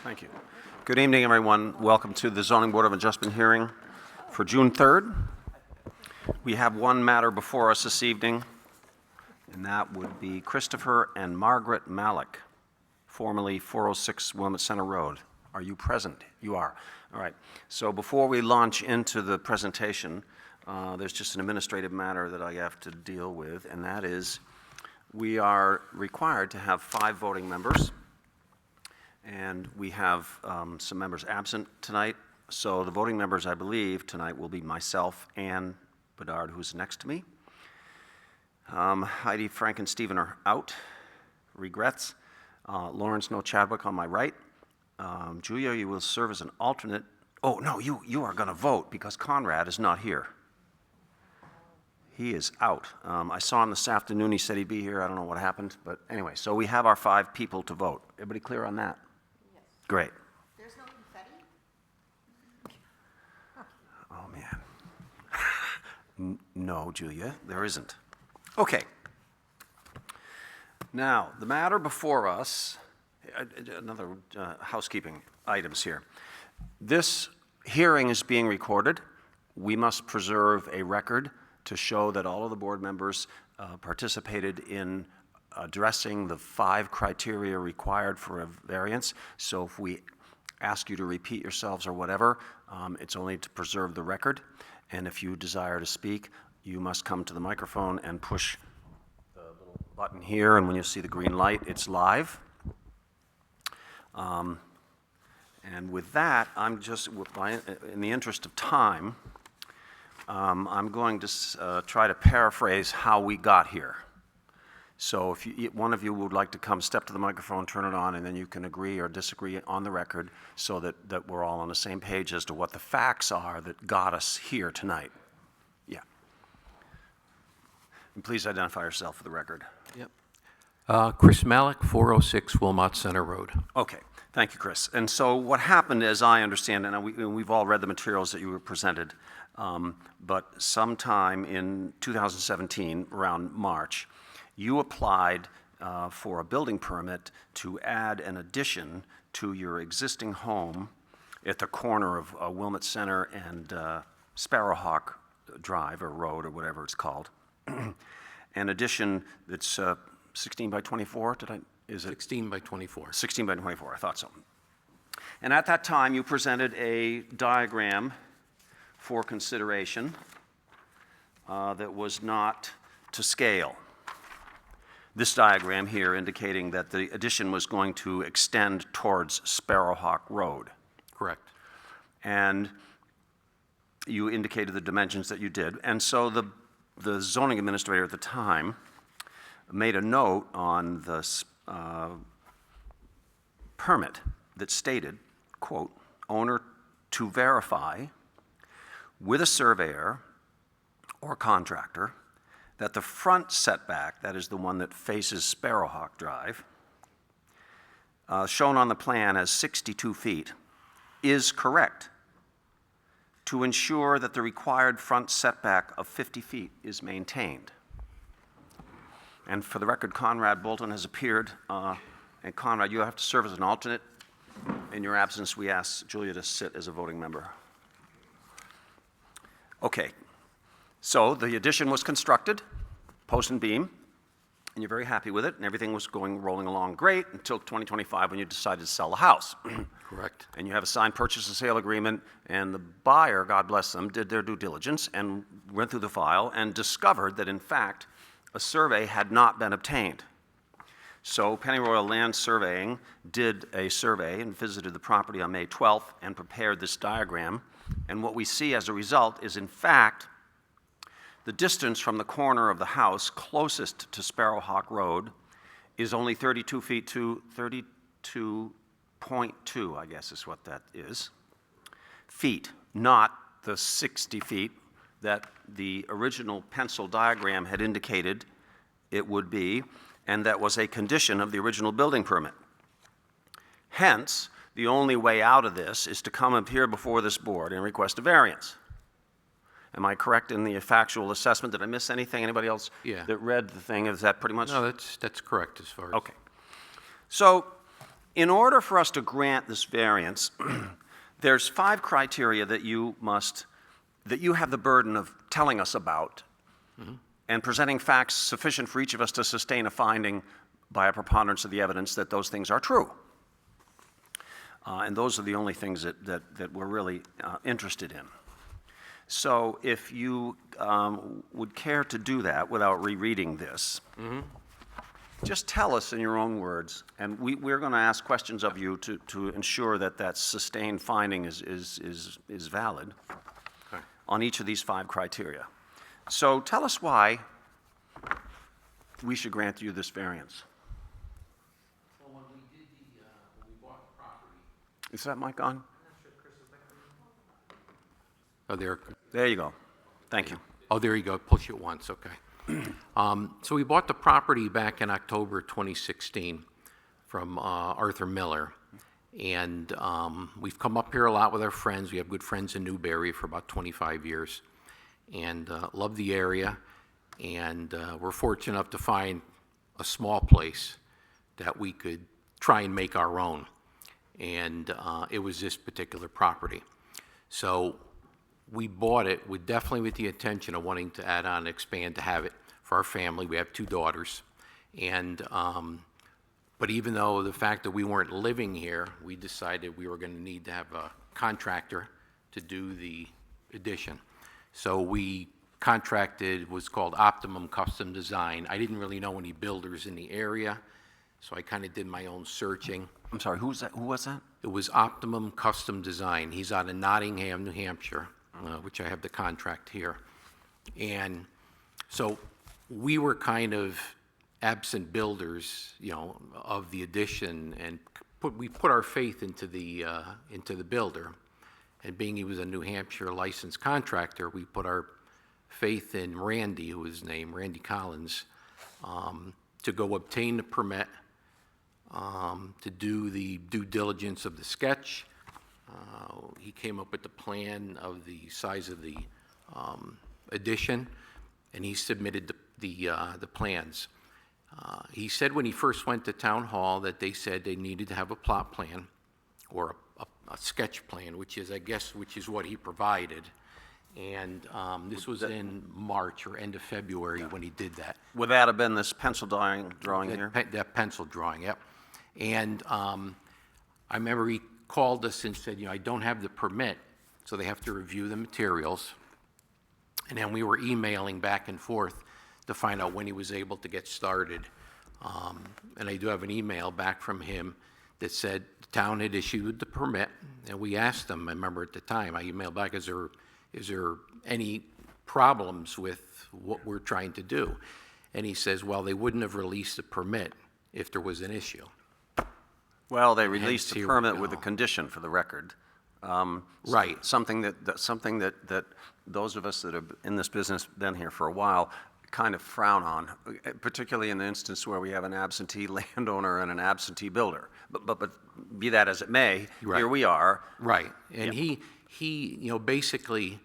Thank you. Good evening, everyone. Welcome to the Zoning Board of Adjustment hearing for June 3rd. We have one matter before us this evening, and that would be Christopher and Margaret Malik, formerly 406 Wilmot Center Road. Are you present? You are. All right. So before we launch into the presentation, there's just an administrative matter that I have to deal with, and that is we are required to have 5 voting members. And we have some members absent tonight. So the voting members, I believe, tonight will be myself, Ann Bedard, who's next to me. Heidi, Frank, and Stephen are out. Regrets. Lawrence, no Chadwick on my right. Julia, you will serve as an alternate. Oh, no, you are going to vote because Conrad is not here. He is out. I saw him this afternoon. He said he'd be here. I don't know what happened. But anyway, so we have our 5 people to vote. Everybody clear on that? Great. There's no confetti? Oh, man. No, Julia, there isn't. Okay. Now, the matter before us, another housekeeping items here. This hearing is being recorded. We must preserve a record to show that all of the board members participated in addressing the 5 criteria required for a variance. So if we ask you to repeat yourselves or whatever, it's only to preserve the record. And if you desire to speak, you must come to the microphone and push the little button here, and when you see the green light, it's live. And with that, I'm just, in the interest of time, I'm going to try to paraphrase how we got here. So if one of you would like to come, step to the microphone, turn it on, and then you can agree or disagree on the record so that we're all on the same page as to what the facts are that got us here tonight. Yeah. And please identify yourself for the record. Yep. Chris Malik, 406 Wilmot Center Road. Okay. Thank you, Chris. And so what happened, as I understand, and we've all read the materials that you were presented, but sometime in 2017, around March, you applied for a building permit to add an addition to your existing home at the corner of Wilmot Center and Sparrowhawk Drive or Road or whatever it's called. An addition that's 16 by 24, is it? 16 by 24. 16 by 24, I thought so. And at that time, you presented a diagram for consideration that was not to scale. This diagram here indicating that the addition was going to extend towards Sparrowhawk Road. Correct. And you indicated the dimensions that you did. And so the zoning administrator at the time made a note on the permit that stated, quote, owner to verify with a surveyor or contractor that the front setback, that is the one that faces Sparrowhawk Drive, shown on the plan as 62 feet, is correct to ensure that the required front setback of 50 feet is maintained. And for the record, Conrad Bolton has appeared, and Conrad, you have to serve as an alternate. In your absence, we ask Julia to sit as a voting member. Okay. So the addition was constructed, post and beam, and you're very happy with it, and everything was rolling along great until 2025 when you decided to sell the house. Correct. And you have a signed purchase and sale agreement, and the buyer, God bless them, did their due diligence and went through the file and discovered that, in fact, a survey had not been obtained. So Pennyroyal Land Surveying did a survey and visited the property on May 12th and prepared this diagram. And what we see as a result is, in fact, the distance from the corner of the house closest to Sparrowhawk Road is only 32 feet to 32.2, I guess is what that is, feet, not the 60 feet that the original pencil diagram had indicated it would be, and that was a condition of the original building permit. Hence, the only way out of this is to come up here before this board and request a variance. Am I correct in the factual assessment? Did I miss anything? Anybody else that read the thing? Is that pretty much? No, that's correct as far as. Okay. So In order for us to grant this variance, there's 5 criteria that you have the burden of telling us about and presenting facts sufficient for each of us to sustain a finding by a preponderance of the evidence that those things are true. And those are the only things that we're really interested in. So if you would care to do that without rereading this, just tell us in your own words, and we're going to ask questions of you to ensure that that sustained finding is valid on each of these 5 criteria. So tell us why we should grant you this variance. Well, when we bought the property. Is that mic on? Oh, There you go. Thank you. Oh, there you go. Push it once, okay. So we bought the property back in October 2016 from Arthur Miller. And we've come up here a lot with our friends. We have good friends in Newberry for about 25 years. And love the area. And we're fortunate enough to find a small place that we could try and make our own. And it was this particular property. So we bought it definitely with the intention of wanting to add on and expand to have it for our family. We have 2 daughters. And, but even though the fact that we weren't living here, we decided we were going to need to have a contractor to do the addition. So we contracted what's called Optimum Custom Design. I didn't really know any builders in the area, so I kind of did my own searching. I'm sorry, who was that? It was Optimum Custom Design. He's out of Nottingham, New Hampshire, which I have the contract here. And so we were kind of absent builders, of the addition, and we put our faith into the builder. And being he was a New Hampshire licensed contractor, we put our faith in Randy, who was named Randy Collins, to go obtain the permit, to do the due diligence of the sketch. He came up with the plan of the size of the addition, and he submitted the plans. He said when he first went to town hall that they said they needed to have a plot plan or a sketch plan, which is what he provided. And this was in March or end of February when he did that. Would that have been this pencil drawing here? That pencil drawing, yep. And I remember he called us and said, I don't have the permit, so they have to review the materials. And then we were emailing back and forth to find out when he was able to get started. And I do have an email back from him that said the town had issued the permit, and we asked him, I remember at the time, I emailed back, is there any problems with what we're trying to do? And he says, well, they wouldn't have released the permit if there was an issue. Well, they released the here we permit with a go. condition, for the record. Right. Something that those of us that have in this business been here for a while kind of frown on, particularly in the instance where we have an absentee landowner and an absentee builder. But be that as it may, Right. Here we are. Right, and he basically,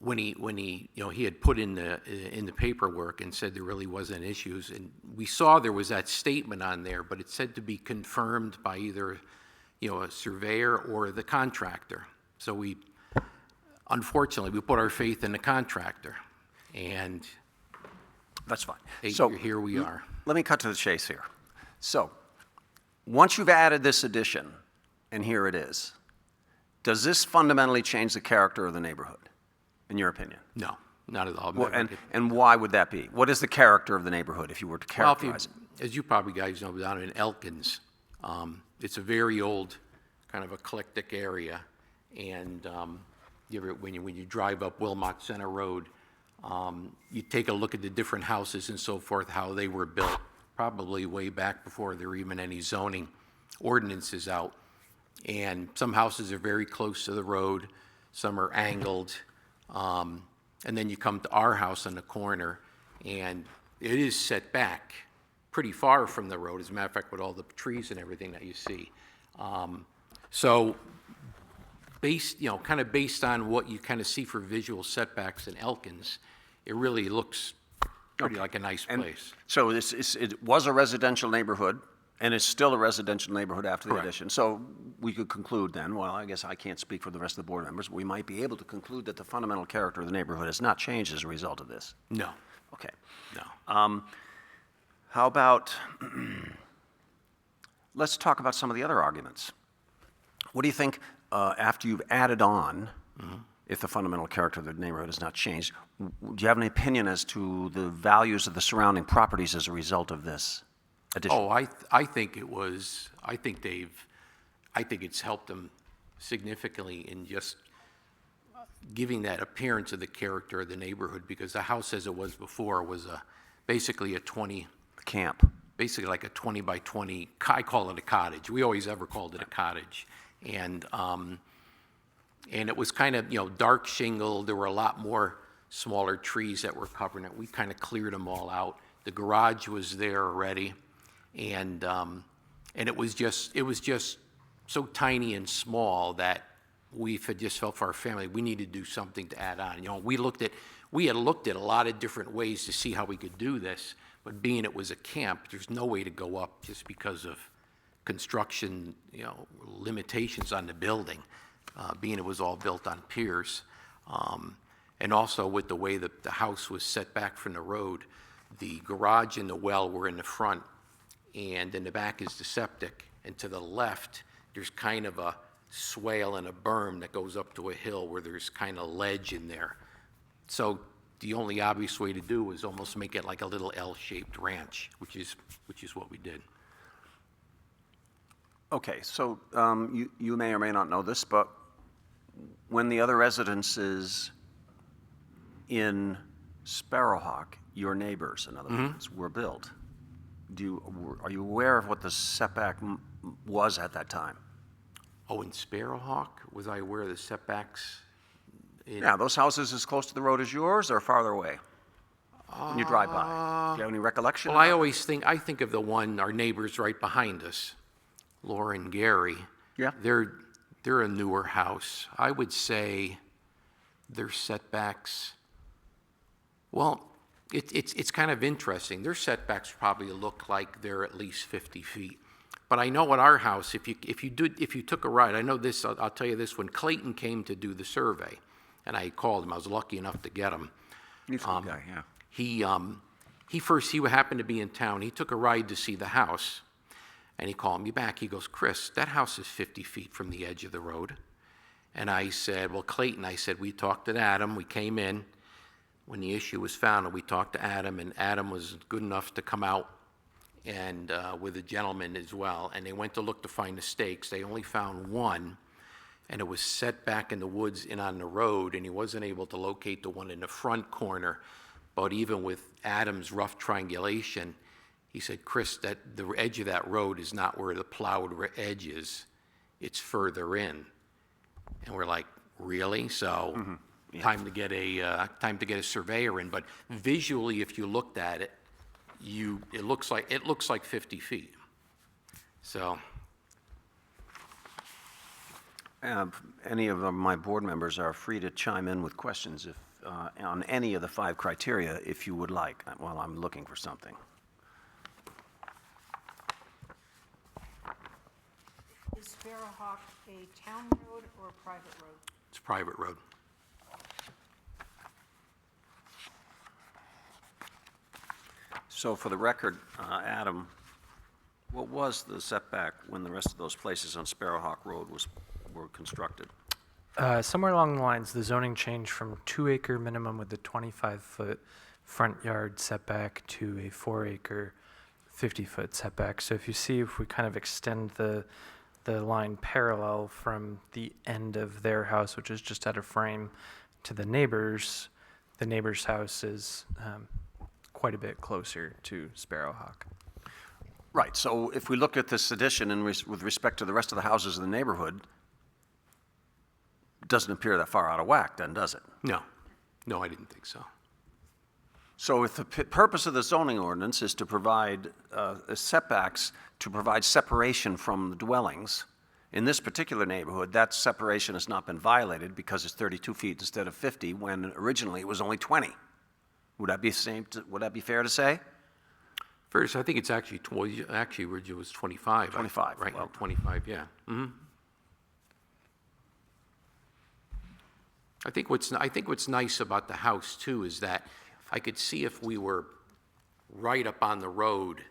when he had put in the paperwork and said there really wasn't issues, and we saw there was that statement on there, but it said to be confirmed by either, a surveyor or the contractor. So unfortunately, we put our faith in the contractor, and That's fine. here we are. Let me cut to the chase here. So, once you've added this addition, and here it is, does this fundamentally change the character of the neighborhood, in your opinion? No, not at all. And why would that be? What is the character of the neighborhood, if you were to characterize it? As you probably guys know, down in Elkins, it's a very old, kind of eclectic area, and when you drive up Wilmot Center Road, you take a look at the different houses and so forth, how they were built, probably way back before there were even any zoning ordinances out. And some houses are very close to the road, some are angled, and then you come to our house on the corner, and it is set back pretty far from the road, as a matter of fact, with all the trees and everything that you see. So based on what you kind of see for visual setbacks in Elkins, it really looks pretty like a nice place. So it was a residential neighborhood, And it's still a residential neighborhood after the Correct. addition. So we could conclude then, well, I guess I can't speak for the rest of the board members, we might be able to conclude that the fundamental character of the neighborhood has not changed as a result of this. No, Okay. no. How about, let's talk about some of the other arguments. What do you think, after you've added on, if the fundamental character of the neighborhood has not changed, do you have any opinion as to the values of the surrounding properties as a result of this addition? Oh, I think I think it's helped them significantly in just giving that appearance of the character of the neighborhood, because the house as it was before was basically a 20, Camp. basically like a 20 by 20, I call it a cottage. We always ever called it a cottage. And it was kind of, dark shingle. There were a lot more smaller trees that were covering it. We kind of cleared them all out. The garage was there already. And it was just so tiny and small that we just felt for our family, we needed to do something to add on. We had looked at a lot of different ways to see how we could do this, but being it was a camp, there's no way to go up just because of construction, limitations on the building, being it was all built on piers. And also with the way that the house was set back from the road, the garage and the well were in the front, and in the back is the septic, and to the left, there's kind of a swale and a berm that goes up to a hill where there's kind of ledge in there. So the only obvious way to do is almost make it like a little L-shaped ranch, which is what we did. Okay, so you may or may not know this, but when the other residences in Sparrowhawk, your neighbors, in other words, were built, are you aware of what the setback was at that time? Oh, in Sparrowhawk, was I aware of the setbacks? Yeah, those houses as close to the road as yours or farther away when you drive by? Do you have any recollection? Well, I think of the one, our neighbors right behind us, Laura and Gary. Yeah. They're a newer house. I would say their setbacks, well, it's kind of interesting. Their setbacks probably look like they're at least 50 feet. But I know at our house, if you took a ride, I know this, I'll tell you this, when Clayton came to do the survey, and I called him, I was lucky enough to get him. He's a good guy, yeah. He happened to be in town. He took a ride to see the house, and he called me back. He goes, Chris, that house is 50 feet from the edge of the road. And I said, well, Clayton, we talked to Adam. We came in when the issue was found, and we talked to Adam, and Adam was good enough to come out and with a gentleman as well. And they went to look to find the stakes. They only found one, and it was set back in the woods and on the road, and he wasn't able to locate the one in the front corner. But even with Adam's rough triangulation, he said, Chris, that the edge of that road is not where the plowed edge is. It's further in. And we're like, really? So Yeah. time to get a surveyor in. But visually, if you looked at it, it looks like 50 feet. So. Any of my board members are free to chime in with questions on any of the 5 criteria if you would like, while I'm looking for something. Is Sparrowhawk a town road or a private road? It's a private road. So for the record, Adam, what was the setback when the rest of those places on Sparrowhawk Road were constructed? Somewhere along the lines, the zoning changed from 2-acre minimum with the 25-foot front yard setback to a 4-acre 50-foot setback. So if we kind of extend the line parallel from the end of their house, which is just at a frame, to the neighbor's house is quite a bit closer to Sparrowhawk. Right, so if we look at this addition and with respect to the rest of the houses in the neighborhood, it doesn't appear that far out of whack then, does it? No, I didn't think so. So if the purpose of the zoning ordinance is to provide setbacks, to provide separation from the dwellings, in this particular neighborhood, that separation has not been violated because it's 32 feet instead of 50, when originally it was only 20. Would that be fair to say? First, I think it's actually, actually, it was 25. 25, Right, well. 25, yeah. I think what's nice about the house, too, is that I could see if we were right up on the road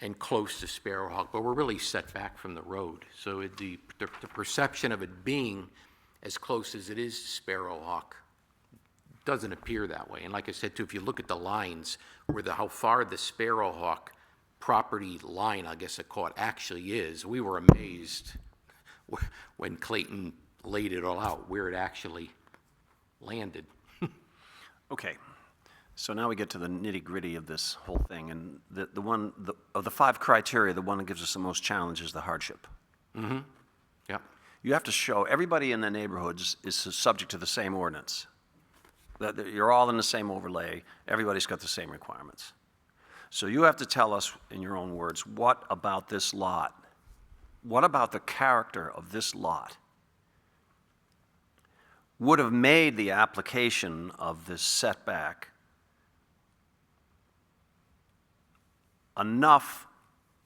and close to Sparrowhawk, but we're really set back from the road. So the perception of it being as close as it is to Sparrowhawk doesn't appear that way. And like I said, too, if you look at the lines, how far the Sparrowhawk property line, I guess I call it, actually is, we were amazed when Clayton laid it all out, where it actually landed. Okay, so now we get to the nitty-gritty of this whole thing, and of the 5 criteria, the one that gives us the most challenge is the hardship. Yeah, You have to show, everybody in the neighborhoods is subject to the same ordinance. That you're all in the same overlay, everybody's got the same requirements. So you have to tell us, in your own words, what about this lot, what about the character of this lot would have made the application of this setback enough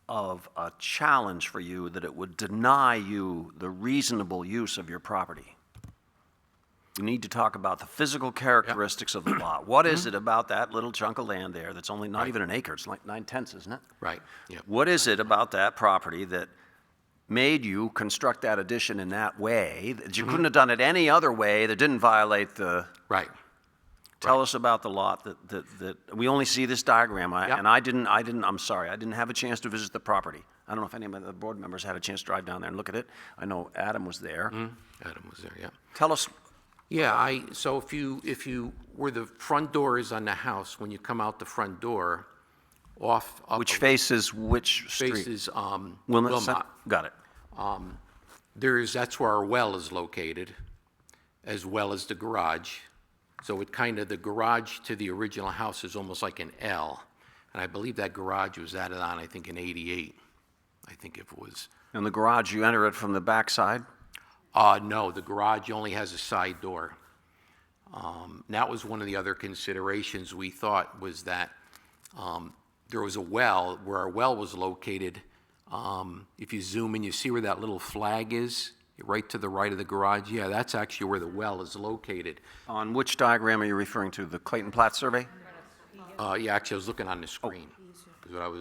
of a challenge for you that it would deny you the reasonable use of your property? You need to talk about the physical characteristics of the lot. What is it about that little chunk of land there that's only not even an acre, it's like 9/10, isn't it? right, yeah. What is it about that property that made you construct that addition in that way, that you couldn't have done it any other way that didn't violate the... Right. Tell us about the lot that we only see this diagram, Yeah. and I'm sorry, I didn't have a chance to visit the property. I don't know if any of the board members had a chance to drive down there and look at it. I know Adam was there. Adam was there, yeah. Tell us, Yeah, so if you, where the front door is on the house, when you come out the front door, up which faces which street? faces, Wilmot? Wilmot. Got it. That's where our well is located, as well as the garage. So the garage to the original house is almost like an L. And I believe that garage was added on, I think, in '88. I think it was. And the garage, you enter it from the back side? No, the garage only has a side door. That was one of the other considerations we thought, was that there was a well, where our well was located. If you zoom in, you see where that little flag is, right to the right of the garage? Yeah, that's actually where the well is located. On which diagram are you referring to? The Clayton Platt survey? Yeah, actually, I was looking on the screen. Is what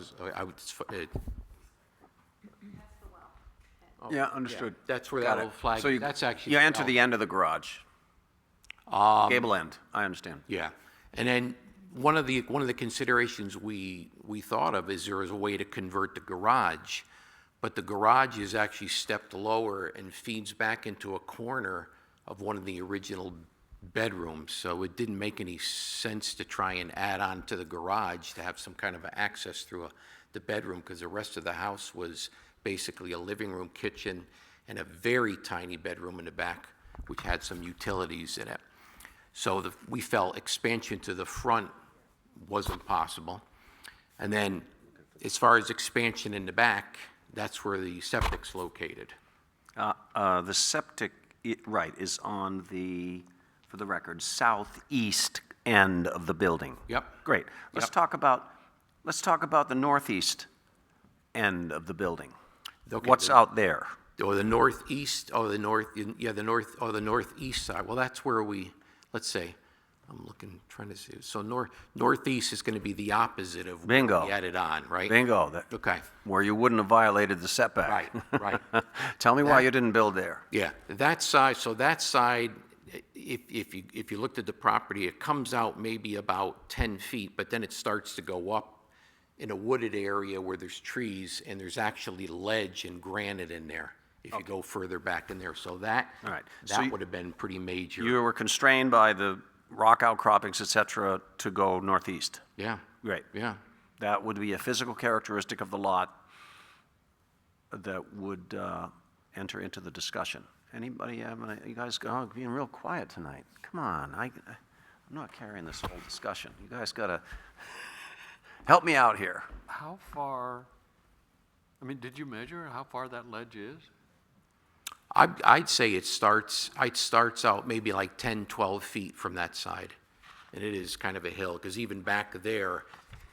Yeah, understood. That's where Got that it. little flag, So that's actually. you enter the end of the garage. Gable end, I understand. Yeah, and then one of the considerations we thought of is there was a way to convert the garage, but the garage is actually stepped lower and feeds back into a corner of one of the original bedrooms, so it didn't make any sense to try and add on to the garage to have some kind of access through the bedroom, because the rest of the house was basically a living room, kitchen, and a very tiny bedroom in the back, which had some utilities in it. So we felt expansion to the front wasn't possible. And then, as far as expansion in the back, that's where the septic's located. The septic, right, is on the, for the record, southeast end of the building. Yep. Great. Let's Yep. talk about the northeast end of the building. Okay, What's out there? Or the northeast, the northeast side. Well, that's where let's say, trying to see. So northeast is going to be the opposite of where Bingo. we added on, right? Bingo. Okay. Where you wouldn't have violated the setback. Right. Tell me why you didn't build there. Yeah, that side, if you looked at the property, it comes out maybe about 10 feet, but then it starts to go up in a wooded area where there's trees, and there's actually ledge and granite in there if you go further back in there. So All right. So that would have been pretty major. You were constrained by the rock outcroppings, et cetera, to go northeast. Yeah, Great. yeah. That would be a physical characteristic of the lot that would enter into the discussion. Anybody have you guys being real quiet tonight? Come on, I'm not carrying this whole discussion. You guys got to help me out here. How far, I mean, did you measure how far that ledge is? I'd say it starts out maybe like 10, 12 feet from that side. And it is kind of a hill, because even back there,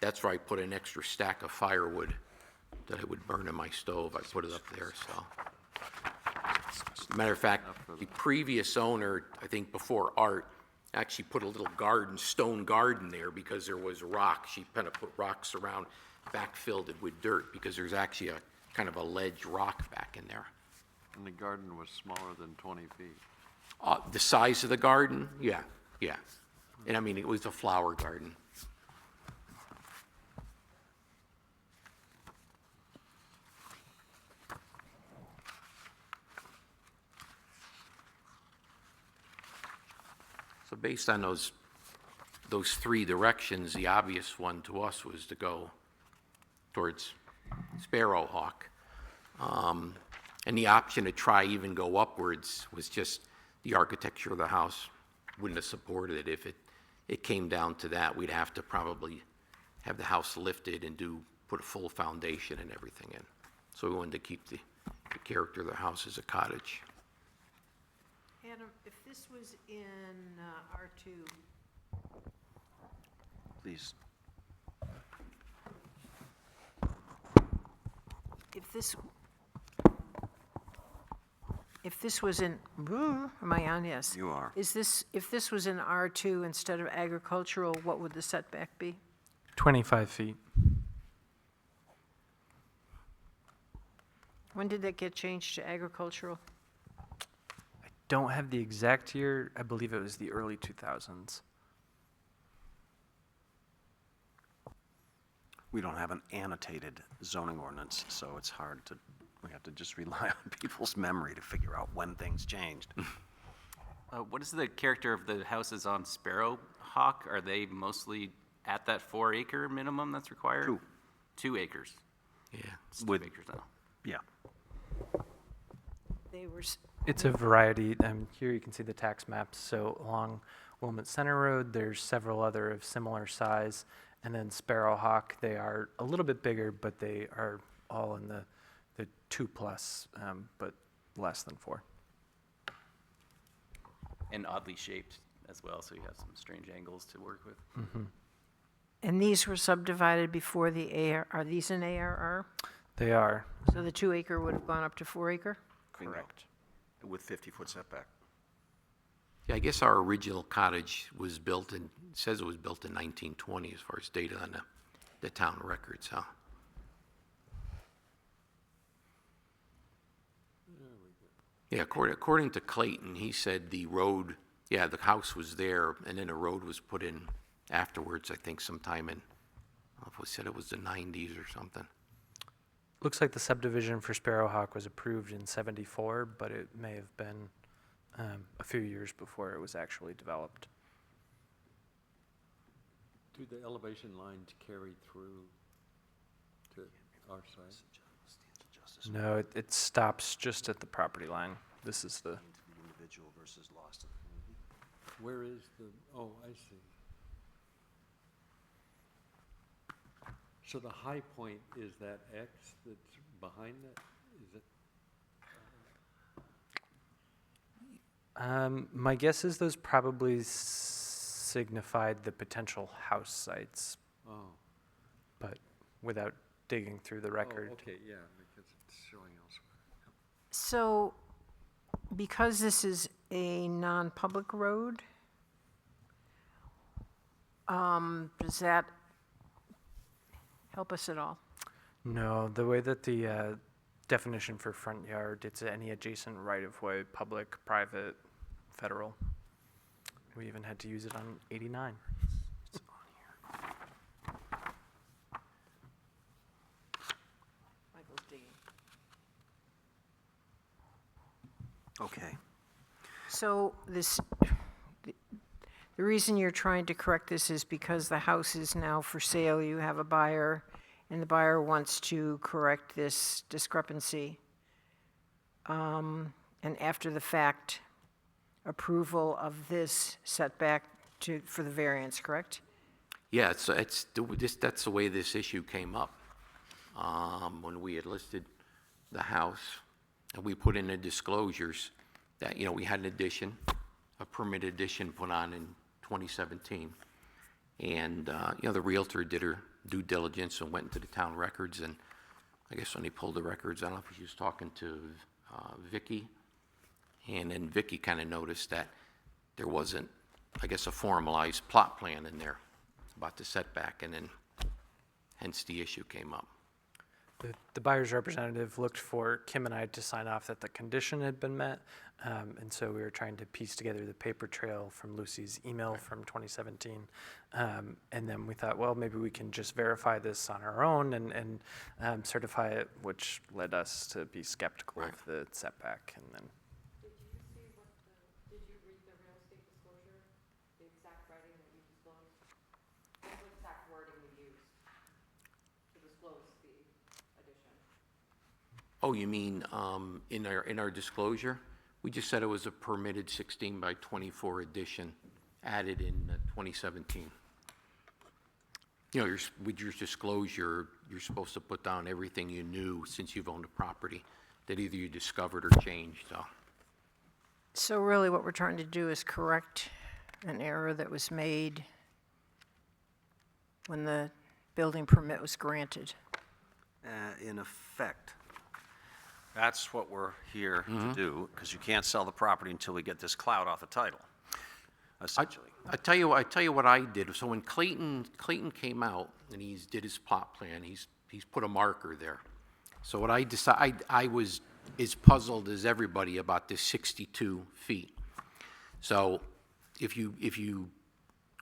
that's where I put an extra stack of firewood that I would burn in my stove. I put it up there, so. Matter of fact, the previous owner, I think before Art, actually put a little garden, stone garden there because there was rock. She kind of put rocks around, backfilled it with dirt because there's actually a kind of a ledge rock back in there. And the garden was smaller than 20 feet. The size of the garden, yeah. And I mean, it was a flower garden. So based on those three directions, the obvious one to us was to go towards Sparrowhawk. And the option to try even go upwards was just the architecture of the house wouldn't have supported it. If it came down to that, we'd have to probably have the house lifted and put a full foundation and everything in. So we wanted to keep the character of the house as a cottage. Adam, if this was in R2, Please. if this was in, am I on? Yes. You are. If this was in R2 instead of agricultural, what would the setback be? 25 feet. When did that get changed to agricultural? I don't have the exact year. I believe it was the early 2000s. We don't have an annotated zoning ordinance, so it's hard to, we have to just rely on people's memory to figure out when things changed. What is the character of the houses on Sparrowhawk? Are they mostly at that 4 acre minimum that's required? 2. 2 acres. Yeah. It's 2 With- acres now. Yeah. They were, It's a variety. Here you can see the tax maps. So along Wilmot Center Road, there's several other of similar size. And then Sparrowhawk, they are a little bit bigger, but they are all in the 2+, but less than 4. And oddly shaped as well, so you have some strange angles to work with. and these were subdivided before the AR, are these in ARR? They are. So the 2 acre would have gone up to 4 acre? Correct. With 50-foot setback. Yeah, I guess our original cottage was built in, it says it was built in 1920 as far as data on the town records, huh? Yeah, according to Clayton, he said the road, yeah, the house was there, and then a road was put in afterwards, I think sometime in, I don't know if we said it was the 90s or something. Looks like the subdivision for Sparrowhawk was approved in '74, but it may have been a few years before it was actually developed. Do the elevation lines carry through to our side? No, it stops just at the property line. This is the, Individual versus lost. Where is the, oh, I see. So the high point is that X that's behind that? Is it? my guess is those probably signified the potential house sites, Oh. but without digging through the record. Oh, okay, yeah, because it's showing elsewhere. So, because this is a non-public road, does that help us at all? No, the way that the definition for front yard, it's any adjacent right-of-way, public, private, federal. We even had to use it on 89. Michael's digging. Okay. So the reason you're trying to correct this is because the house is now for sale, you have a buyer, and the buyer wants to correct this discrepancy. And after the fact, approval of this setback for the variance, correct? Yeah, that's the way this issue came up. When we had listed the house, and we put in the disclosures that, you know, we had an addition, a permitted addition put on in 2017. And, you know, the Realtor did her due diligence and went into the town records, and I guess when he pulled the records, I don't know if he was talking to Vicky, and then Vicky kind of noticed that there wasn't, I guess, a formalized plot plan in there about the setback, and then hence the issue came up. The buyer's representative looked for Kim and I to sign off that the condition had been met, and so we were trying to piece together the paper trail from Lucy's email from 2017, and then we thought, well, maybe we can just verify this on our own and certify it, which led us to be skeptical of the setback, and then. Did you read the real estate disclosure, the exact writing that you disclosed? What exact wording you used to disclose the addition? Oh, you mean in our disclosure? We just said it was a permitted 16 by 24 addition added in 2017. You know, with your disclosure, you're supposed to put down everything you knew since you've owned the property that either you discovered or changed. So really what we're trying to do is correct an error that was made when the building permit was granted. In effect, that's what we're here to do, because you can't sell the property until we get this cloud off the title, essentially. I tell you what I did. So when Clayton came out and did his plot plan, he's put a marker there. So what I decided, I was as puzzled as everybody about this 62 feet. So if you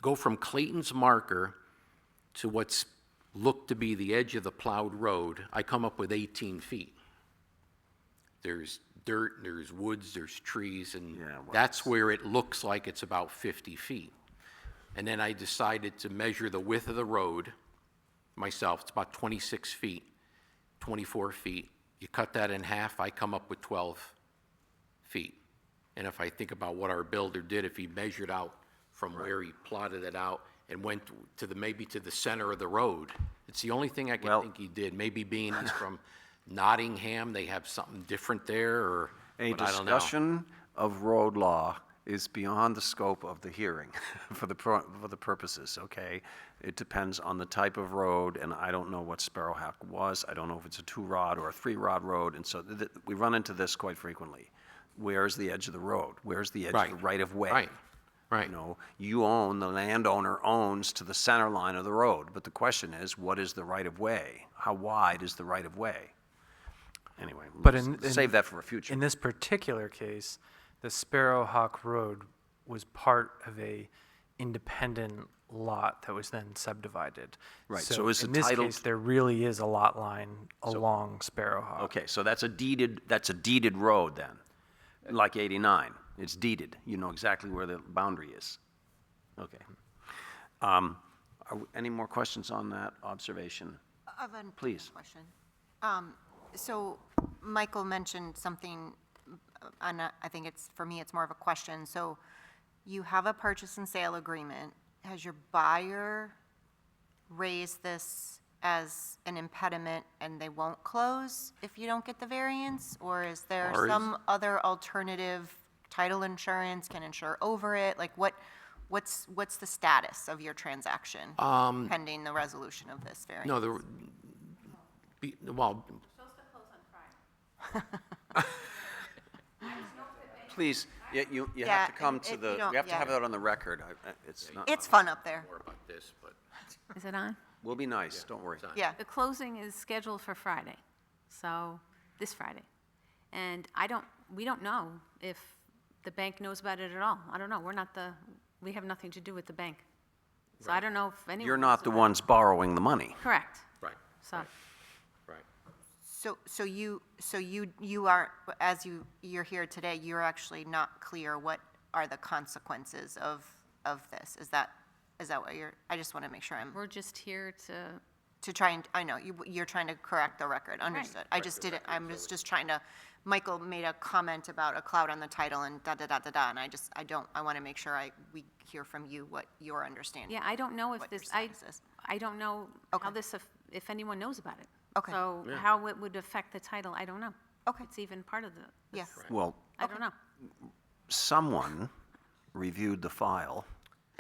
go from Clayton's marker to what's looked to be the edge of the plowed road, I come up with 18 feet. There's dirt, there's woods, there's trees, and Yeah, well, that's where it looks like it's about 50 feet. And then I decided to measure the width of the road myself. It's about 26 feet, 24 feet. You cut that in half, I come up with 12 feet. And if I think about what our builder did, if he measured out from where he plotted it out and went to maybe to the center of the road, it's the only thing I can Well- think he did. Maybe being he's from Nottingham, they have something different there, or, A but I don't know. discussion of road law is beyond the scope of the hearing for the purposes, okay? It depends on the type of road, and I don't know what Sparrowhawk was. I don't know if it's a 2-rod or a 3-rod road, and so we run into this quite frequently. Where's the edge of the road? Where's the edge of the right-of-way? Right. You know, the landowner owns to the center line of the road, but the question is, what is the right-of-way? How wide is the right-of-way? Anyway, But let's save that for a future. In this particular case, the Sparrowhawk Road was part of a independent lot that was then subdivided. Right, so is in the this title- case, there really is a lot line along Sparrowhawk. Okay, so that's a deeded road then, like 89. It's deeded. You know exactly where the boundary is. Okay. Any more questions on that observation? I have a Please. question. So Michael mentioned something, and I think for me, it's more of a question. So you have a purchase and sale agreement. Has your buyer raised this as an impediment and they won't close if you don't get the variance? Or is there some other alternative, title insurance can insure over it? Like what's the status of your transaction pending the resolution of this variance? No, well, Please, you Yeah, have to come to if the, you don't- we have to yeah. have that on the record. It's not, It's fun up there. more about this, but Is it on? we'll be nice, don't worry. Yeah. The closing is scheduled for Friday, so this Friday. And we don't know if the bank knows about it at all. I don't know. We have nothing to do with the bank. So I don't know if anyone. You're knows not the about it. ones borrowing the money. Correct. right, So, right. So you are, as you're here today, you're actually not clear what are the consequences of this? Is that what I just want to make sure we're just here to, try and, I know, you're trying to correct the record, understood. I just didn't, I was just trying to, Michael made a comment about a cloud on the title and da-da-da-da-da, and I want to make sure we hear from you what your understanding. yeah, I don't know if What your this, status is. I don't know Okay. how this, if anyone knows about it. Okay. So how it would affect the title, I don't know. Okay. It's even part of the, Yeah. Well, I don't know. someone reviewed the file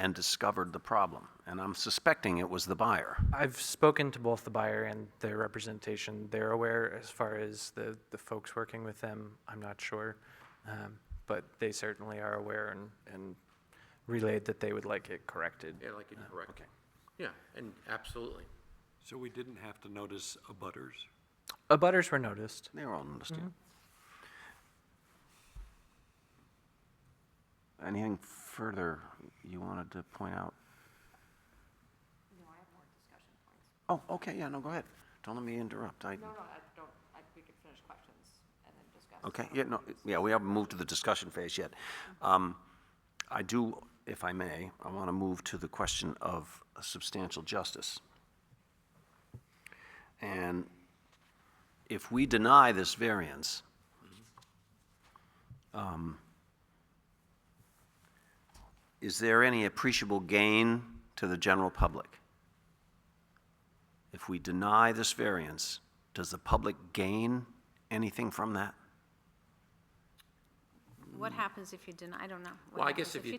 and discovered the problem? And I'm suspecting it was the buyer. I've spoken to both the buyer and their representation. They're aware. As far as the folks working with them, I'm not sure. But they certainly are aware and relayed that they would like it corrected. Yeah, like it corrected. Yeah, and absolutely. So we didn't have to notice abutters? Abutters were noticed. They were all noticed, yeah. Anything further you wanted to point out? No, I have more discussion points. Oh, okay, yeah, no, go ahead. Don't let me interrupt. No, we could finish questions and then discuss. Okay, yeah, no, yeah, we haven't moved to the discussion phase yet. I do, if I may, I want to move to the question of substantial justice. And if we deny this variance, is there any appreciable gain to the general public? If we deny this variance, does the public gain anything from that? What happens if you deny, I don't know. What Well, I guess happens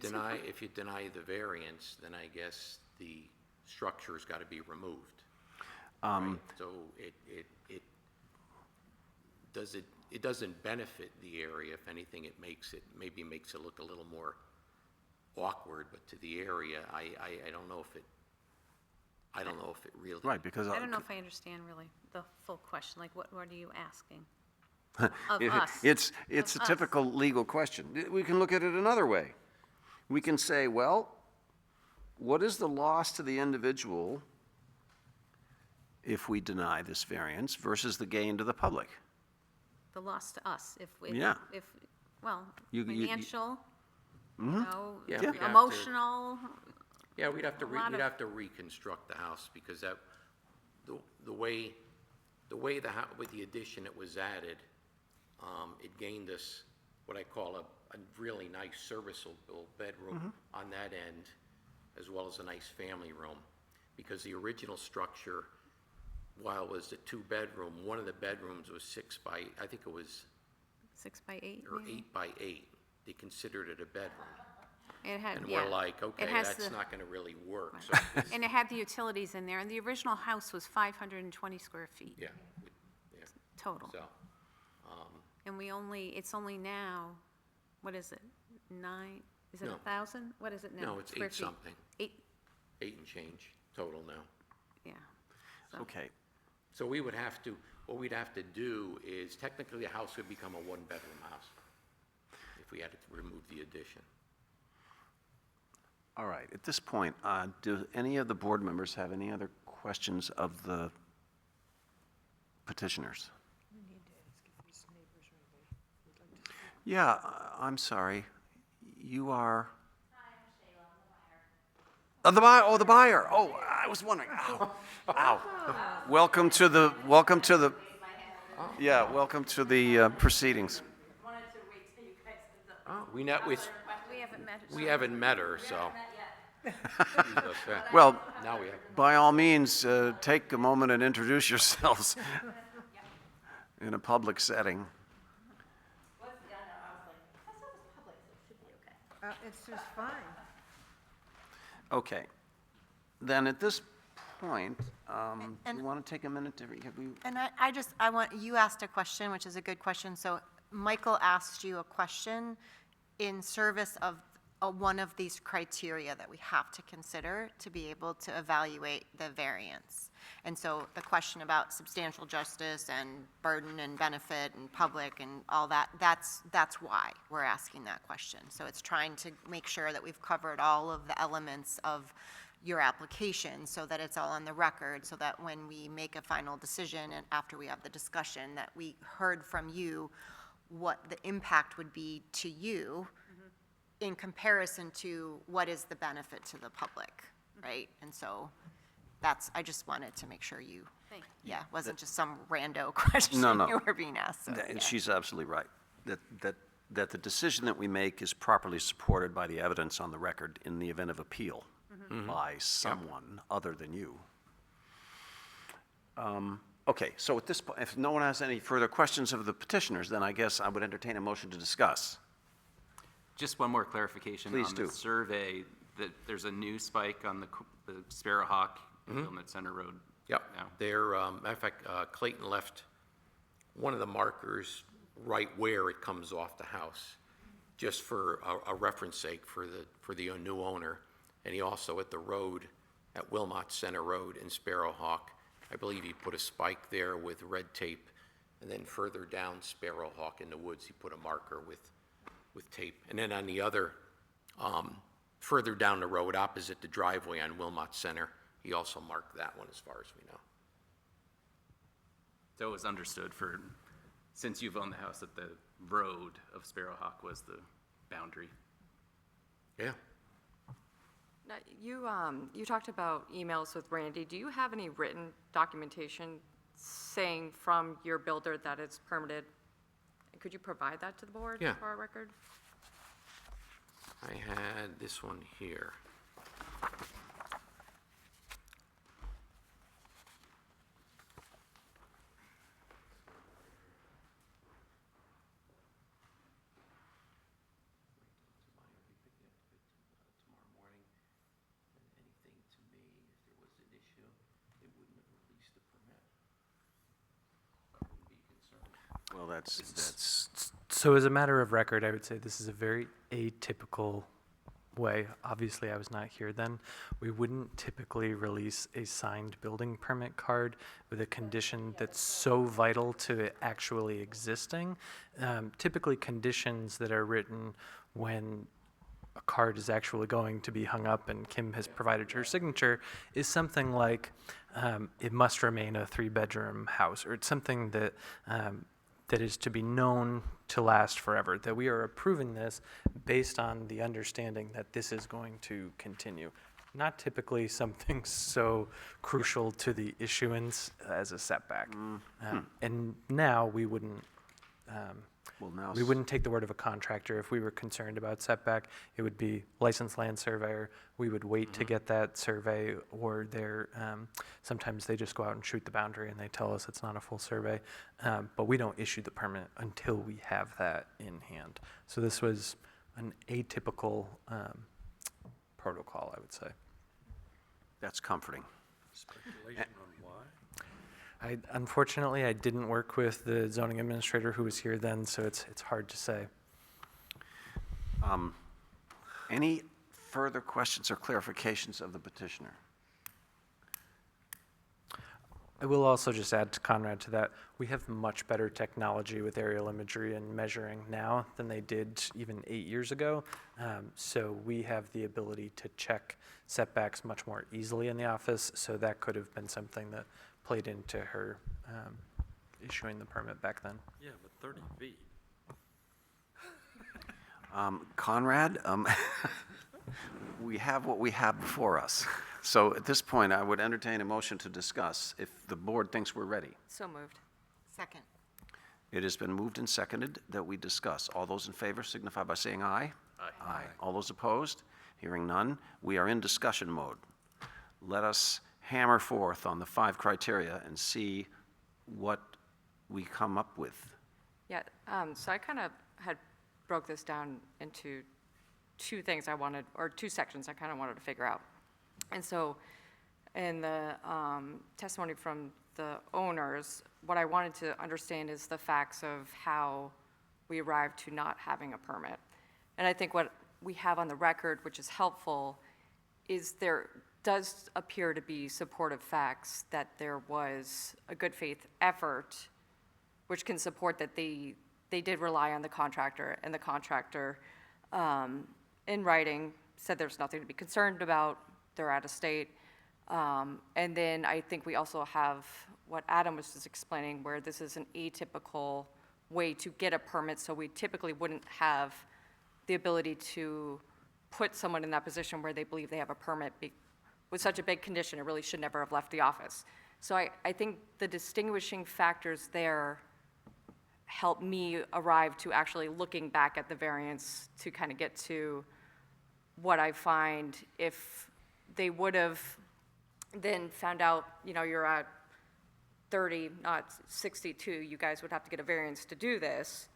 if you deny the variance, then I guess the structure's got to be removed. Right? So it doesn't benefit the area. If anything, maybe makes it look a little more awkward, but to the area, I don't know if it really. Right, because. I don't know if I understand really the full question, like what are you asking? Of us. It's Of a us. typical legal question. We can look at it another way. We can say, well, what is the loss to the individual if we deny this variance versus the gain to the public? The loss to us, Yeah. Well, You- financial, Yeah, we'd have to- emotional, Yeah, we'd have to, A lot we'd of- have to reconstruct the house, because that, the way with the addition it was added, it gained us what I call a really nice serviceable bedroom on that end, as well as a nice family room. Because the original structure, while it was a two-bedroom, one of the bedrooms was 6 by 8 or maybe? 8 by 8. They considered it a bedroom. It had, And yeah. we're like, okay, It has that's the- not gonna really work. Right. So, And it had the utilities in there, and the original house was 520 square feet yeah, yeah, total. so, And it's only now, what is it, 9, is it No. 1,000? What is it now? no, it's square 8 feet? something, 8, 8 and change total now. yeah. So- Okay, So what we'd have to do is, technically, the house would become a one-bedroom house if we had to remove the addition. all right. At this point, do any of the board members have any other questions of the petitioners? Yeah, I'm sorry. You are? The buyer. Oh, the buyer. Oh, I was wondering. Ow, ow. Welcome to the proceedings. Oh, we haven't met. We haven't met her, so. Jesus, yeah. Well, Now we have. by all means, take a moment and introduce yourselves in a public setting. It's just fine. Okay. Then at this point, do And- you want to take a minute to, have we? And you asked a question, which is a good question. So Michael asked you a question in service of one of these criteria that we have to consider to be able to evaluate the variance. And so the question about substantial justice and burden and benefit and public and all that, that's why we're asking that question. So it's trying to make sure that we've covered all of the elements of your application so that it's all on the record, so that when we make a final decision and after we have the discussion, that we heard from you what the impact would be to you in comparison to what is the benefit to the public, right? And so I just wanted to make sure you, Thank you. yeah, wasn't just some rando question No. you were being asked, so, And yeah. she's absolutely right, that the decision that we make is properly supported by the evidence on the record in the event of appeal by someone other than you. Okay, so at this point, if no one has any further questions of the petitioners, then I guess I would entertain a motion to discuss. Just one more clarification. Please On do. the survey, that there's a new spike on the Sparrowhawk, Wilmot Center Road Yep. now. There, matter of fact, Clayton left one of the markers right where it comes off the house, just for a reference sake for the new owner. And he also at the road, at Wilmot Center Road in Sparrowhawk, I believe he put a spike there with red tape. And then further down Sparrowhawk in the woods, he put a marker with tape. And then on the other, further down the road, opposite the driveway on Wilmot Center, he also marked that one as far as we know. So it was understood since you've owned the house, that the road of Sparrowhawk was the boundary. Yeah. Now, you talked about emails with Randy. Do you have any written documentation saying from your builder that it's permitted? Could you provide that to the board Yeah. for our record? I had this one here. Well, that's, So as a matter of record, I would say this is a very atypical way. Obviously, I was not here then. We wouldn't typically release a signed building permit card with a condition that's so vital to it actually existing. Typically, conditions that are written when a card is actually going to be hung up and Kim has provided her signature is something like it must remain a 3-bedroom house, or it's something that that is to be known to last forever, that we are approving this based on the understanding that this is going to continue. Not typically something so crucial to the issuance as a setback. And now we wouldn't we wouldn't take the word of a contractor. If we were concerned about setback, it would be licensed land surveyor. We would wait to get that survey, or sometimes they just go out and shoot the boundary and they tell us it's not a full survey. But we don't issue the permit until we have that in hand. So this was an atypical protocol, I would say. that's comforting. Speculation on why? Unfortunately, I didn't work with the zoning administrator who was here then, so it's hard to say. Any further questions or clarifications of the petitioner? I will also just add to Conrad to that, we have much better technology with aerial imagery and measuring now than they did even 8 years ago. So we have the ability to check setbacks much more easily in the office, so that could have been something that played into her issuing the permit back then. Yeah, but 30 feet. Conrad, we have what we have before us. So at this point, I would entertain a motion to discuss if the board thinks we're ready. So moved. Second. It has been moved and seconded that we discuss. All those in favor signify by saying aye. Aye. All those opposed? Hearing none, we are in discussion mode. Let us hammer forth on the 5 criteria and see what we come up with. Yeah, so I kind of had broke this down into 2 things I wanted, or 2 sections I kind of wanted to figure out. And so in the testimony from the owners, what I wanted to understand is the facts of how we arrived to not having a permit. And I think what we have on the record, which is helpful, is there does appear to be supportive facts that there was a good faith effort, which can support that they did rely on the contractor, and the contractor in writing said there's nothing to be concerned about, they're out of state. And then I think we also have what Adam was just explaining, where this is an atypical way to get a permit, so we typically wouldn't have the ability to put someone in that position where they believe they have a permit with such a big condition, it really should never have left the office. So I think the distinguishing factors there help me arrive to actually looking back at the variance to kind of get to what I find. If they would have then found out, you're at 30, not 62, you guys would have to get a variance to do this.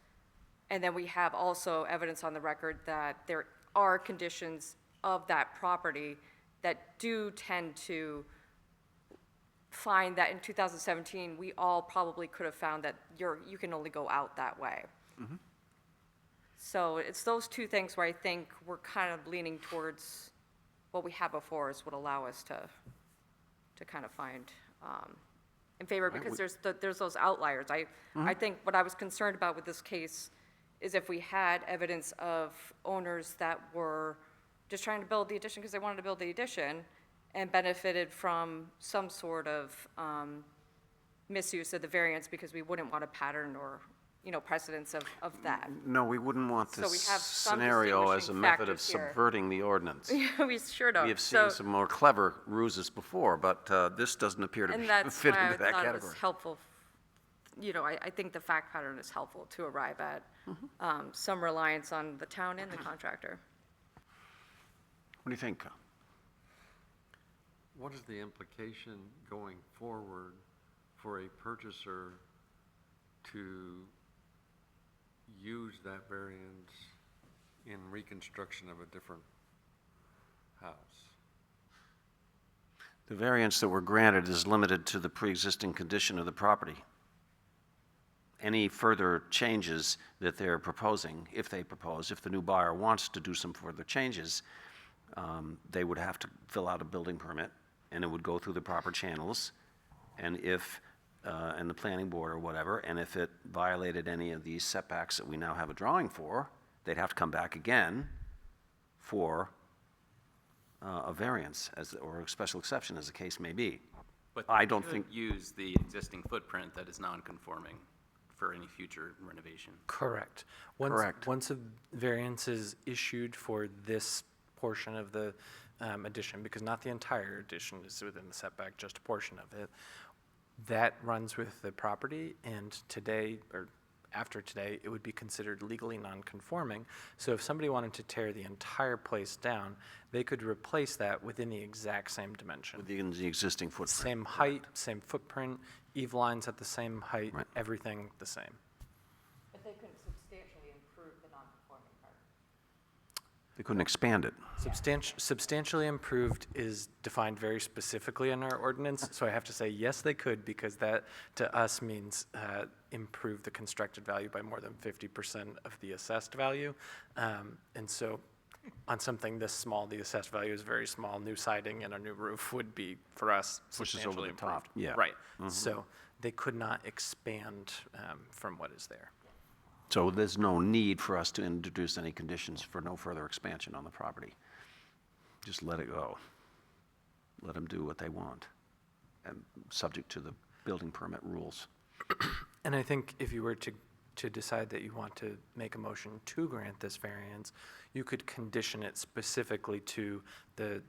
And then we have also evidence on the record that there are conditions of that property that do tend to find that in 2017, we all probably could have found that you can only go out that way. So it's those two things where I think we're kind of leaning towards what we have before us would allow us to kind of find in favor, because there's those outliers. I think what I was concerned about with this case is if we had evidence of owners that were just trying to build the addition because they wanted to build the addition and benefited from some sort of misuse of the variance because we wouldn't want a pattern or, precedence of that. No, we wouldn't want So this we have some scenario as a distinguishing method of factors here. subverting the ordinance. We sure don't. We have seen some more clever ruses before, but this doesn't appear to And be that's fit why I into that thought it was category. helpful, I think the fact pattern is helpful to arrive at some reliance on the town and the contractor. What do you think? What is the implication going forward for a purchaser to use that variance in reconstruction of a different house? The variance that we're granted is limited to the pre-existing condition of the property. Any further changes that they're proposing, if the new buyer wants to do some further changes, they would have to fill out a building permit, and it would go through the proper channels, and and the planning board or whatever, and if it violated any of these setbacks that we now have a drawing for, they'd have to come back again for a variance or a special exception, as the case may be. But I they don't could think- use the existing footprint that is non-conforming for any future renovation. Correct. Correct. Once a variance is issued for this portion of the addition, because not the entire addition is within the setback, just a portion of it, that runs with the property, and today, or after today, it would be considered legally non-conforming. So if somebody wanted to tear the entire place down, they could replace that within the exact same dimension. Within the existing footprint. Same height, same footprint, eve lines at the same height, Right. everything the same. But they couldn't substantially improve the non-conforming part. They couldn't expand it. Substantially improved is defined very specifically in our ordinance, so I have to say, yes, they could, because that, to us, means improve the constructed value by more than 50% of the assessed value. And so, on something this small, the assessed value is very small. New siding and a new roof would be, for us, Pushes over substantially the top, improved. yeah. Right. So, they could not expand from what is there. So there's no need for us to introduce any conditions for no further expansion on the property. Just let it go. Let them do what they want, and subject to the building permit rules. And I think if you were to decide that you want to make a motion to grant this variance, you could condition it specifically to the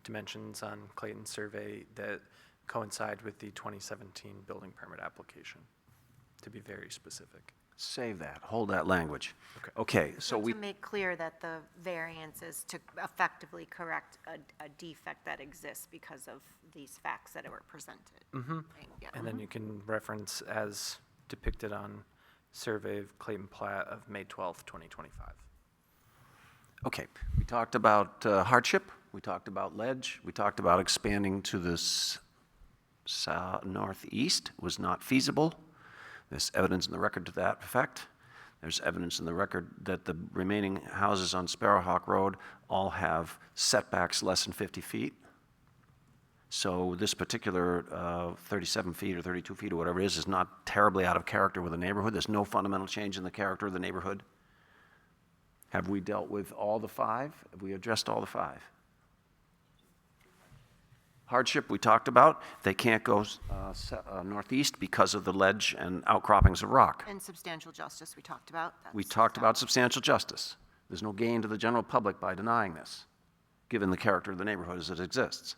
dimensions on Clayton's survey that coincide with the 2017 building permit application, to be very specific. Save that, hold that language. Okay, so we, To make clear that the variance is to effectively correct a defect that exists because of these facts that were presented. Mm-hmm. And then you can reference as depicted on survey of Clayton Plat of May 12th, 2025. okay, we talked about hardship, we talked about ledge, we talked about expanding to this northeast was not feasible. There's evidence in the record to that effect. There's evidence in the record that the remaining houses on Sparrowhawk Road all have setbacks less than 50 feet. So this particular 37 feet or 32 feet or whatever it is not terribly out of character with the neighborhood. There's no fundamental change in the character of the neighborhood. Have we dealt with all the five? Have we addressed all the five? Hardship, we talked about. They can't go northeast because of the ledge and outcroppings of rock. And substantial justice, we talked about. We That's talked about substantial justice. There's no gain to the general public by denying this, given the character of the neighborhood as it exists.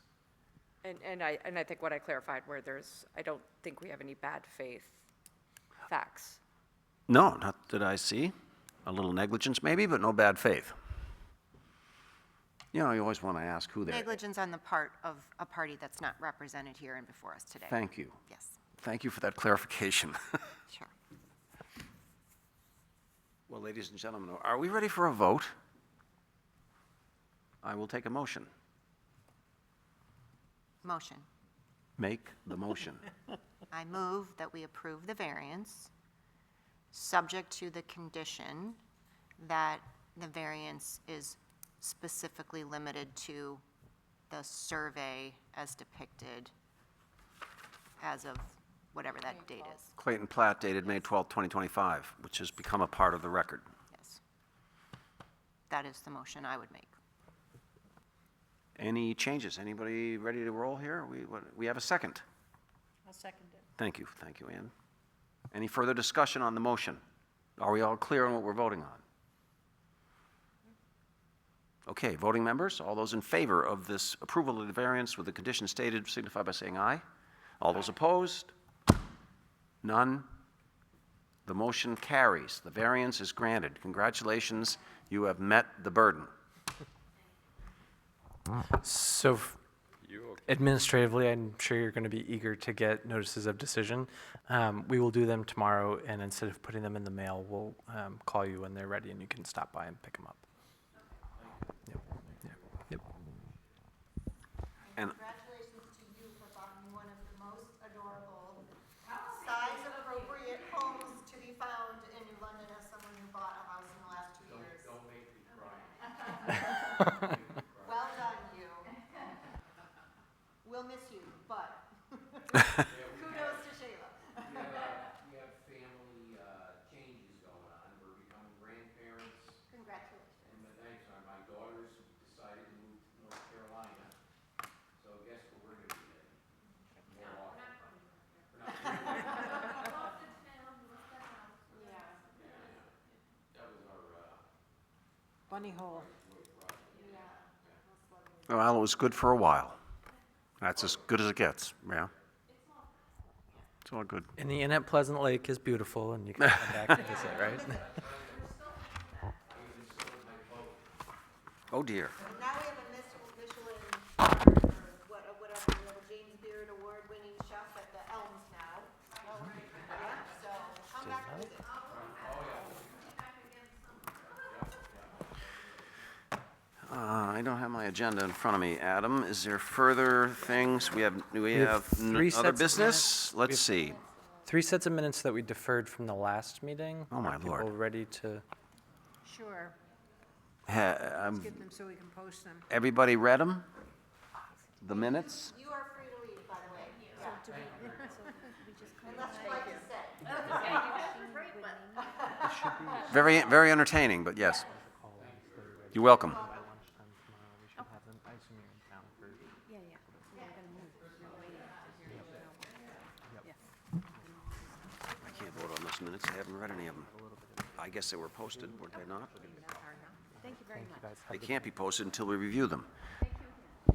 And I think what I clarified, where I don't think we have any bad faith facts. No, not that I see. A little negligence maybe, but no bad faith. You know, you always want to ask who they are. negligence on the part of a party that's not represented here and before us today. Thank you. Yes, Thank you for that clarification. sure. Well, ladies and gentlemen, are we ready for a vote? I will take a motion. Motion. Make the motion. I move that we approve the variance, subject to the condition that the variance is specifically limited to the survey as depicted as of whatever that date is. Clayton Platt dated May 12, 2025, which has become a part of the record. Yes. That is the motion I would make. Any changes? Anybody ready to roll here? We have a second. I'll second it. Thank you, Ann. Any further discussion on the motion? Are we all clear on what we're voting on? Okay, voting members, all those in favor of this approval of the variance with the condition stated signify by saying aye. All those opposed? None? The motion carries. The variance is granted. Congratulations, you have met the burden. So administratively, I'm sure you're going to be eager to get notices of decision. We will do them tomorrow, and instead of putting them in the mail, we'll call you when they're ready, and you can stop by and pick them up. Yep. And Congratulations to you for finding one of the most adorable, size-appropriate homes to be found in New London as someone who bought a house in the last 2 years. Don't make me cry. Well done, you. We'll miss you, but kudos to Shayla. We have family changes going on. We're becoming grandparents. Congratulations. And thanks, my daughters decided to move to North Carolina. So guess what we're going to be getting? More often. That was our, Bunny hole. well, it was good for a while. That's as good as it gets, yeah. It's all good. And the inn at Pleasant Lake is beautiful, and you can come back and visit, right? Oh, dear. Now we have a Michelin star, or whatever, we have a James Beard award-winning chef at the Elms now. Yeah, so come back and visit. I don't have my agenda in front of me. Adam, is there further things? We have have three other sets of business? Let's see. 3 sets of minutes that we deferred from the last meeting. Oh, my Are people Lord. ready to? Sure. Ha- Get them so we can post them. Everybody read them? The minutes? You are free to leave, by the way. Unless you like to stay. Very, very entertaining, but yes. You're welcome. I can't vote on those minutes. I haven't read any of them. I guess they were posted, were they not? Thank you very much. They can't be posted until we review them.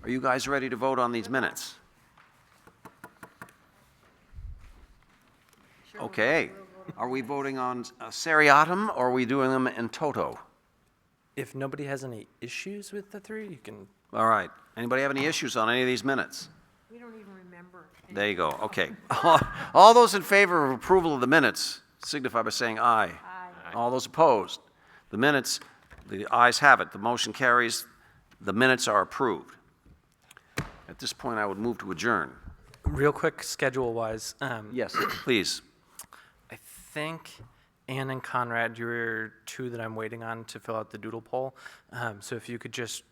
Are you guys ready to vote on these minutes? Okay. Are we voting on seriatim, or are we doing them in toto? If nobody has any issues with the 3, you can. All right. Anybody have any issues on any of these minutes? We don't even remember. There you go. Okay. All those in favor of approval of the minutes signify by saying aye. Aye. All those opposed? The minutes, the ayes have it. The motion carries. The minutes are approved. At this point, I would move to adjourn. Real quick, schedule-wise. Yes, please. I think Ann and Conrad, you're 2 that I'm waiting on to fill out the doodle poll. So if you could just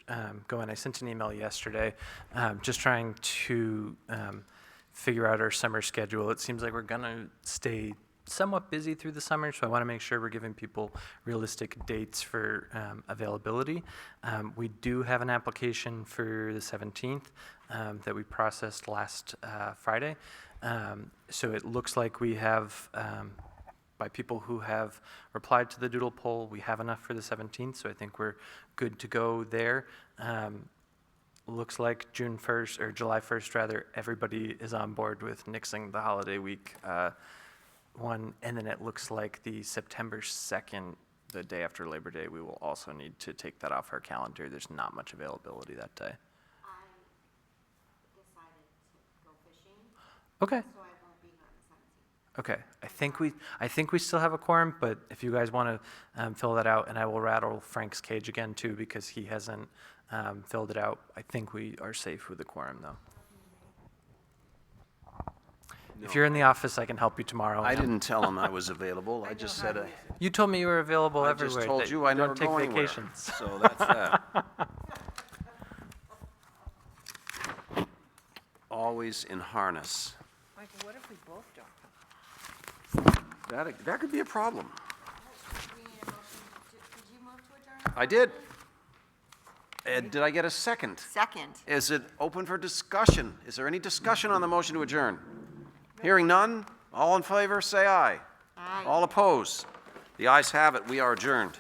go in. I sent an email yesterday, just trying to figure out our summer schedule. It seems like we're going to stay somewhat busy through the summer, so I want to make sure we're giving people realistic dates for availability. We do have an application for the 17th that we processed last Friday. So it looks like we have, by people who have replied to the doodle poll, we have enough for the 17th, so I think we're good to go there. Looks like June 1st, or July 1st rather, everybody is on board with nixing the holiday week one, and then it looks like the September 2nd, the day after Labor Day, we will also need to take that off our calendar. There's not much availability that day. I decided to go fishing, Okay. so I won't be here on the 17th. Okay, I think we still have a quorum, but if you guys want to fill that out, and I will rattle Frank's cage again too, because he hasn't filled it out. I think we are safe with the quorum, though. If you're in the office, I can help you tomorrow. I didn't tell him I was available. I just said, You told me you were available I everywhere. just told that you I never don't take go anywhere. vacations. So that's that. Always in harness. Michael, what if we both don't? That could be a problem. We need a motion. Did you move to adjourn? I did. Did I get a second? Second. Is it open for discussion? Is there any discussion on the motion to adjourn? Hearing none, all in favor, say aye. Aye. All opposed? The ayes have it, we are adjourned.